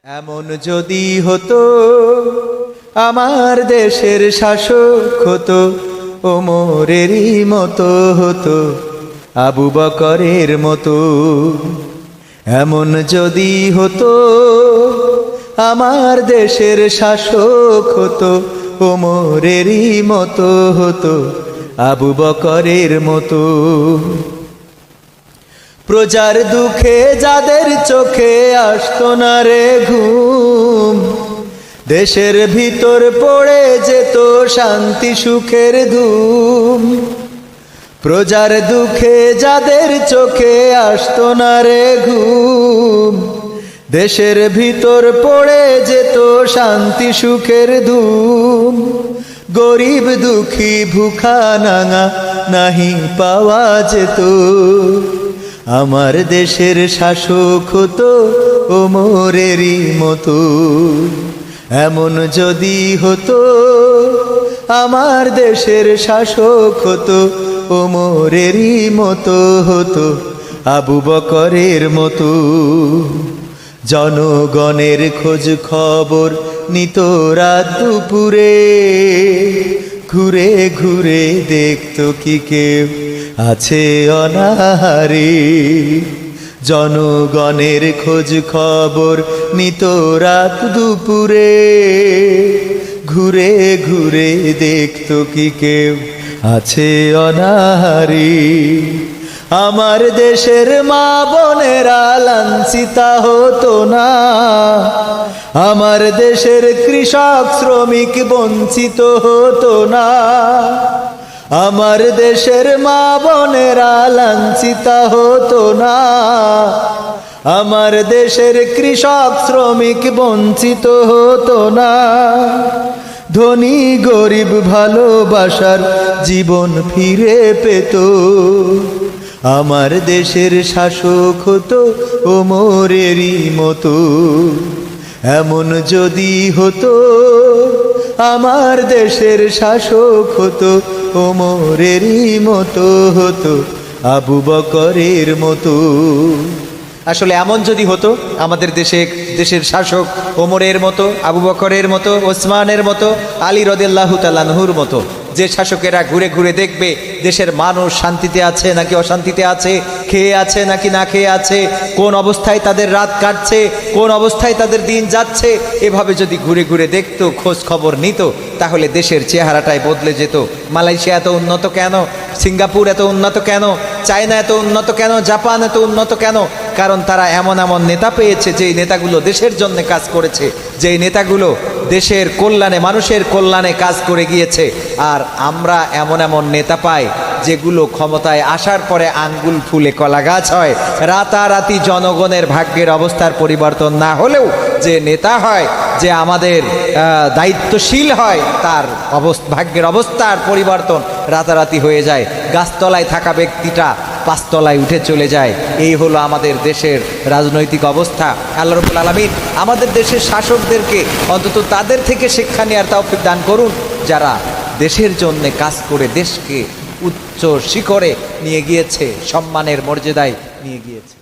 এমন যদি হতো আমার দেশের শাসক হতো, ওমরেরই মতো হতো, আবু বকরের মতো। এমন যদি হতো আমার দেশের শাসক হতো, ওমরেরই মতো হতো, আবু বকরের মতো। প্রজার দুঃখে যাদের চোখে আসতো না রে ঘুম, দেশের ভিতর পড়ে যেত শান্তি সুখের ধুম। প্রজার দুঃখে যাদের চোখে আসতো না রে ঘুম, দেশের ভিতর পড়ে যেত শান্তি সুখের ধুম। গরিব দুঃখী ভুখা নাঙা নাহি পাওয়া যেত, আমার দেশের শাসক হতো ওমরেরই মতো। এমন যদি হতো আমার দেশের শাসক হতো, ওমরেরই মতো হতো, আবু বকরের মতো। জনগণের খোঁজ খবর নিত রাত দুপুরে, ঘুরে ঘুরে দেখতো কি কেউ আছে অনাহারে। জনগণের খোঁজ খবর নিত রাত দুপুরে, ঘুরে ঘুরে দেখতো কি কেউ আছে অনাহারে। আমার দেশের মা বোনেরা লাঞ্ছিতা হতো না, আমার দেশের কৃষক শ্রমিক বঞ্চিত হতো না। আমার দেশের মা বোনেরা লাঞ্ছিতা হতো না, আমার দেশের কৃষক শ্রমিক বঞ্চিত হতো না। ধনী গরিব ভালোবাসার জীবন ফিরে পেত, আমার দেশের শাসক হতো ওমরেরই মতো। এমন যদি হতো আমার দেশের শাসক হতো, ওমরেরই মতো হতো, আবু বকরের মতো। আসলে এমন যদি হতো আমাদের দেশের শাসক ওমরের মতো, আবু বকরের মতো, ওসমানের মতো, আলী রাদিয়াল্লাহু তাআলা আনহুর মতো, যে শাসকেরা ঘুরে ঘুরে দেখবে দেশের মানুষ শান্তিতে আছে নাকি অশান্তিতে আছে, খেয়ে আছে নাকি না খেয়ে আছে, কোন অবস্থায় তাদের রাত কাটছে, কোন অবস্থায় তাদের দিন যাচ্ছে, এভাবে যদি ঘুরে ঘুরে দেখতো, খোঁজ খবর নিত, তাহলে দেশের চেহারাটাই বদলে যেত। মালয়েশিয়া এত উন্নত কেন, সিঙ্গাপুর এত উন্নত কেন, চায়না এত উন্নত কেন, জাপান এত উন্নত কেন? কারণ তারা এমন এমন নেতা পেয়েছে যেই নেতাগুলো দেশের জন্য কাজ করেছে, যেই নেতাগুলো দেশের কল্যাণে, মানুষের কল্যাণে কাজ করে গিয়েছে। আর আমরা এমন এমন নেতা পাই যেগুলো ক্ষমতায় আসার পরে আঙ্গুল ফুলে কলা গাছ হয়। রাতারাতি জনগণের ভাগ্যের অবস্থার পরিবর্তন না হলেও যে নেতা হয়, যে আমাদের দায়িত্বশীল হয়, তার ভাগ্যের অবস্থার পরিবর্তন রাতারাতি হয়ে যায়। গাছতলায় থাকা ব্যক্তিটা পাঁচতলায় উঠে চলে যায়। এই হলো আমাদের দেশের রাজনৈতিক অবস্থা। আল্লাহ রাব্বুল আলামিন আমাদের দেশের শাসকদেরকে অন্তত তাদের থেকে শিক্ষা নেওয়ার তৌফিক দান করুন, যারা দেশের জন্য কাজ করে দেশকে উচ্চ শিখরে নিয়ে গিয়েছে, সম্মানের মর্যাদায় নিয়ে গিয়েছে।